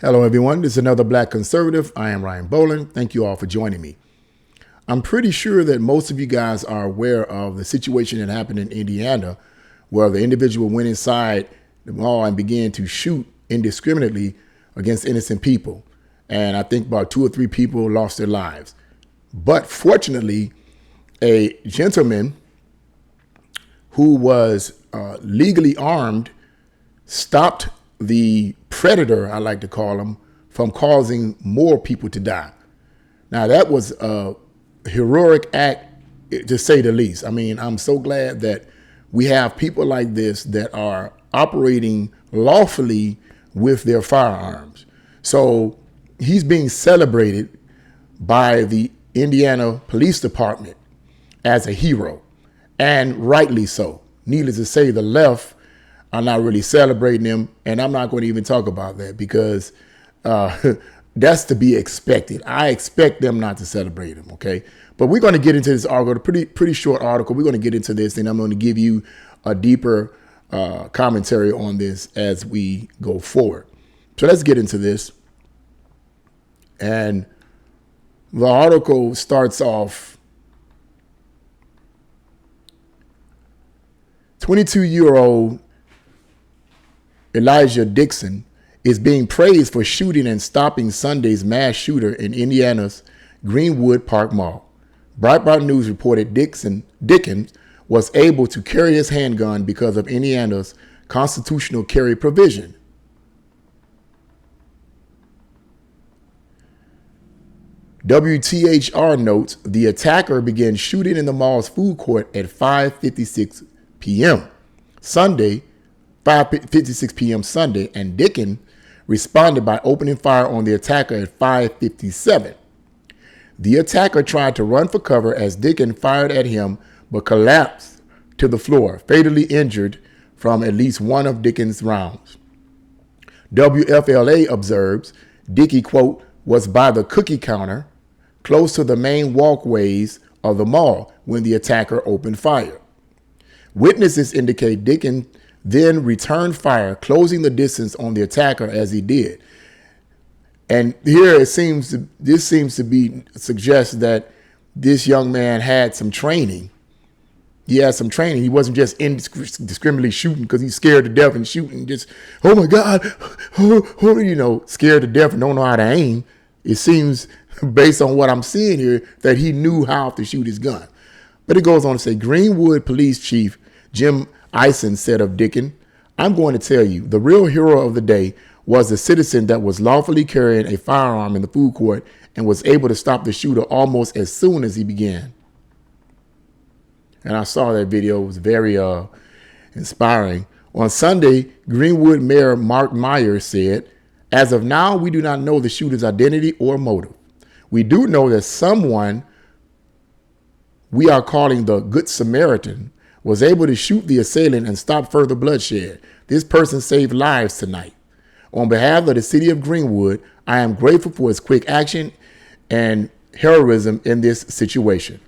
Hello, everyone. This is another Black Conservative. I am Ryan Boland. Thank you all for joining me. I'm pretty sure that most of you guys are aware of the situation that happened in Indiana, where the individual went inside the mall and began to shoot indiscriminately against innocent people. And I think about 2 or 3 people lost their lives. But fortunately, a gentleman who was legally armed stopped the predator, I like to call him, from causing more people to die. Now, that was a heroic act, to say the least. I mean, I'm so glad that we have people like this that are operating lawfully with their firearms. So he's being celebrated by the Indiana Police Department as a hero, and rightly so. Needless to say, the left are not really celebrating him, and I'm not going to even talk about that because that's to be expected. I expect them not to celebrate him, okay? But we're going to get into this article, a pretty short article. We're going to get into this, and I'm going to give you a deeper commentary on this as we go forward. So let's get into this. And the article starts off, 22-year-old Elisjsha Dickens is being praised for shooting and stopping Sunday's mass shooter in Indiana's Greenwood Park Mall. Breitbart News reported Dickens was able to carry his handgun because of Indiana's constitutional carry provision. WTHR notes the attacker began shooting in the mall's food court at 5:56 p.m. Sunday, 5:56 p.m. Sunday, and Dickens responded by opening fire on the attacker at 5:57. The attacker tried to run for cover as Dickens fired at him, but collapsed to the floor, fatally injured from at least one of Dickens' rounds. WFLA observes Dickey, quote, was by the cookie counter close to the main walkways of the mall when the attacker opened fire. Witnesses indicate Dickens then returned fire, closing the distance on the attacker as he did. And here this seems to suggest that this young man had some training. He had some training. He wasn't just indiscriminately shooting because he's scared to death and shooting just, oh my God, scared to death and don't know how to aim. It seems, based on what I'm seeing here, that he knew how to shoot his gun. But it goes on to say, Greenwood Police Chief Jim Ison said of Dickens, I'm going to tell you, the real hero of the day was the citizen that was lawfully carrying a firearm in the food court and was able to stop the shooter almost as soon as he began. And I saw that video. It was very inspiring. On Sunday, Greenwood Mayor Mark Myers said, as of now, we do not know the shooter's identity or motive. We do know that someone we are calling the Good Samaritan was able to shoot the assailant and stop further bloodshed. This person saved lives tonight. On behalf of the city of Greenwood, I am grateful for his quick action and heroism in this situation.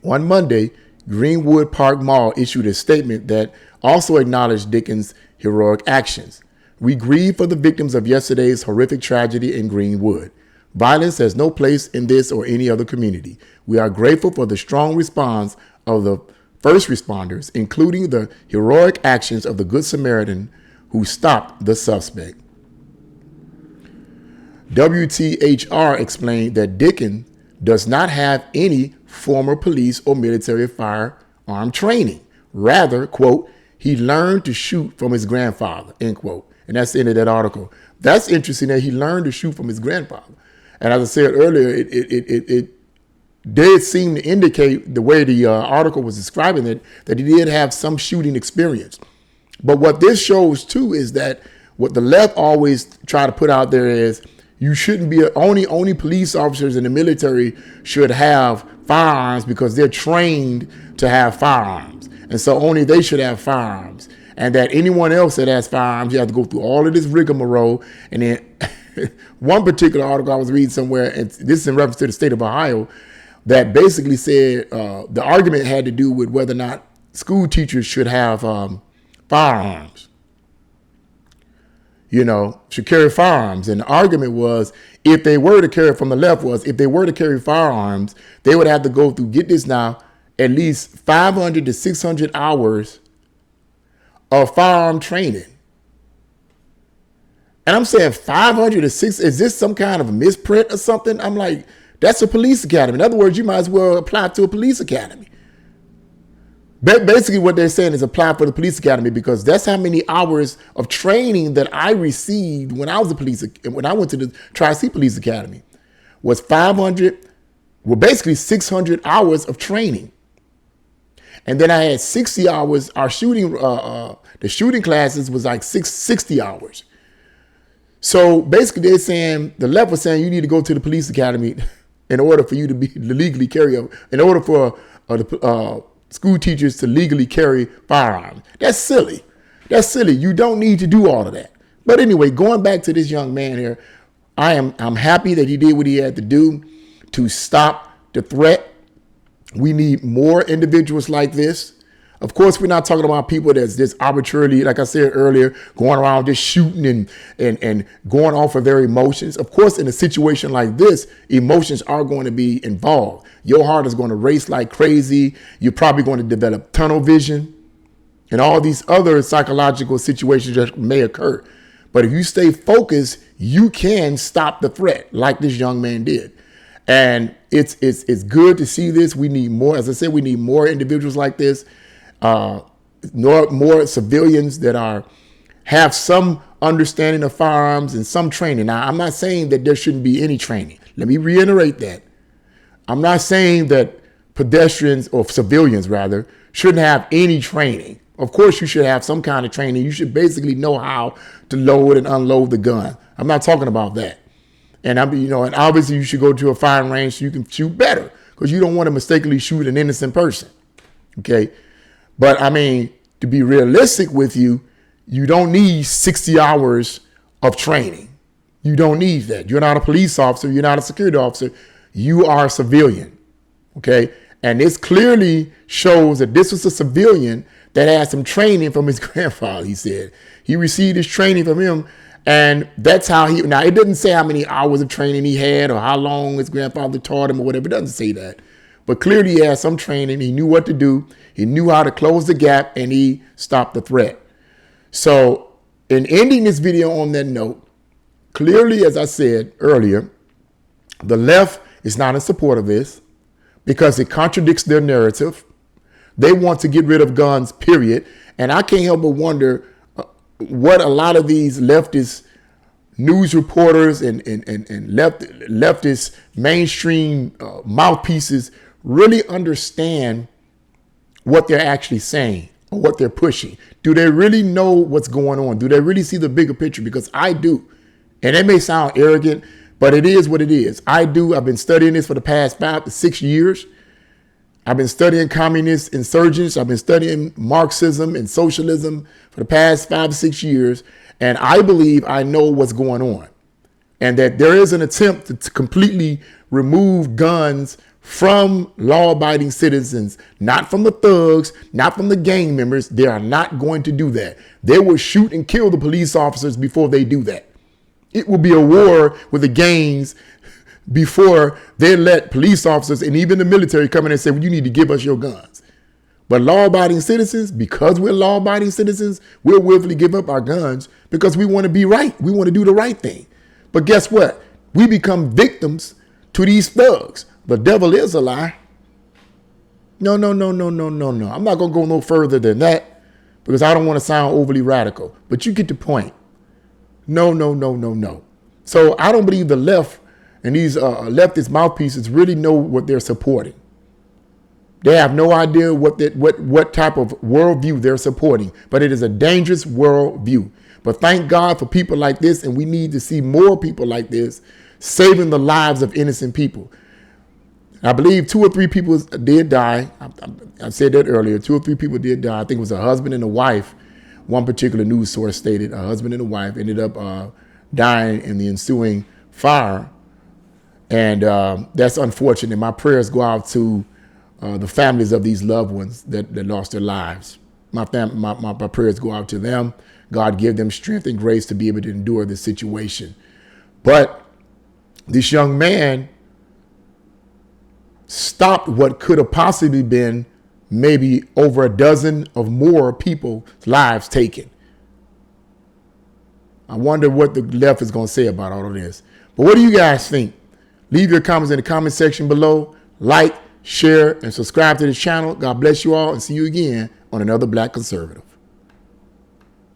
On Monday, Greenwood Park Mall issued a statement that also acknowledged Dickens' heroic actions. We grieve for the victims of yesterday's horrific tragedy in Greenwood. Violence has no place in this or any other community. We are grateful for the strong response of the first responders, including the heroic actions of the Good Samaritan who stopped the suspect. WTHR explained that Dickens does not have any former police or military firearm training. Rather, quote, he learned to shoot from his grandfather, end quote. And that's the end of that article. That's interesting that he learned to shoot from his grandfather. And as I said earlier, it did seem to indicate, the way the article was describing it, that he did have some shooting experience. But what this shows too is that what the left always try to put out there is you shouldn't be only police officers in the military should have firearms because they're trained to have firearms. And so only they should have firearms. And that anyone else that has firearms, you have to go through all of this rigmarole. And then one particular article I was reading somewhere, and this is in reference to the state of Ohio, that basically said the argument had to do with whether or not school teachers should have firearms. should carry firearms. And the argument was, if they were to carry firearms, they would have to go through, get this now, at least 500 to 600 hours of firearm training. And I'm saying 500 to 600, is this some kind of a misprint or something? I'm like, that's a police academy. In other words, you might as well apply to a police academy. Basically what they're saying is apply for the police academy, because that's how many hours of training that I received when I went to the Tri-C Police Academy, was 600 hours of training. And then I had 60 hours. Our the shooting classes was like 60 hours. So basically they're saying, the left was saying, you need to go to the police academy in order for you to be legally carry up, in order for school teachers to legally carry firearms. That's silly. You don't need to do all of that. But anyway, going back to this young man here, I'm happy that he did what he had to do to stop the threat. We need more individuals like this. Of course, we're not talking about people that's just arbitrarily, like I said earlier, going around just shooting and going off of their emotions. Of course, in a situation like this, emotions are going to be involved. Your heart is going to race like crazy. You're probably going to develop tunnel vision and all these other psychological situations that may occur. But if you stay focused, you can stop the threat like this young man did. And it's good to see this. We need more. As I said, we need more individuals like this. More civilians that have some understanding of firearms and some training. Now, I'm not saying that there shouldn't be any training. Let me reiterate that. I'm not saying that pedestrians, or civilians rather, shouldn't have any training. Of course, you should have some kind of training. You should basically know how to load and unload the gun. I'm not talking about that. And and obviously you should go to a firing range so you can shoot better, because you don't want to mistakenly shoot an innocent person. Okay. But I mean, to be realistic with you, you don't need 60 hours of training. You don't need that. You're not a police officer. You're not a security officer. You are a civilian. Okay. And this clearly shows that this was a civilian that had some training from his grandfather, he said. He received his training from him. And that's how now it doesn't say how many hours of training he had or how long his grandfather taught him or whatever. It doesn't say that. But clearly he had some training. He knew what to do. He knew how to close the gap, and he stopped the threat. So in ending this video on that note, clearly, as I said earlier, the left is not in support of this because it contradicts their narrative. They want to get rid of guns, period. And I can't help but wonder what a lot of these leftist news reporters and leftist mainstream mouthpieces really understand what they're actually saying or what they're pushing. Do they really know what's going on? Do they really see the bigger picture? Because I do. And it may sound arrogant, but it is what it is. I do. I've been studying this for the past 5 to 6 years. I've been studying communist insurgents. I've been studying Marxism and socialism for the past 5 to 6 years. And I believe I know what's going on, and that there is an attempt to completely remove guns from law-abiding citizens, not from the thugs, not from the gang members. They are not going to do that. They will shoot and kill the police officers before they do that. It will be a war with the gangs before they let police officers and even the military come in and say, well, you need to give us your guns. But law-abiding citizens, because we're law-abiding citizens, we'll willfully give up our guns because we want to be right. We want to do the right thing. But guess what? We become victims to these thugs. The devil is a lie. No. I'm not going to go no further than that because I don't want to sound overly radical. But you get the point. No. So I don't believe the left and these leftist mouthpieces really know what they're supporting. They have no idea what type of worldview they're supporting, but it is a dangerous worldview. But thank God for people like this, and we need to see more people like this saving the lives of innocent people. I believe 2 or 3 people did die. I said that earlier. 2 or 3 people did die. I think it was a husband and a wife. One particular news source stated a husband and a wife ended up dying in the ensuing fire. And that's unfortunate. My prayers go out to the families of these loved ones that lost their lives. My prayers go out to them. God give them strength and grace to be able to endure this situation. But this young man stopped what could have possibly been maybe over a dozen of more people's lives taken. I wonder what the left is going to say about all of this. But what do you guys think? Leave your comments in the comment section below. Like, share, and subscribe to this channel. God bless you all, and see you again on another Black Conservative.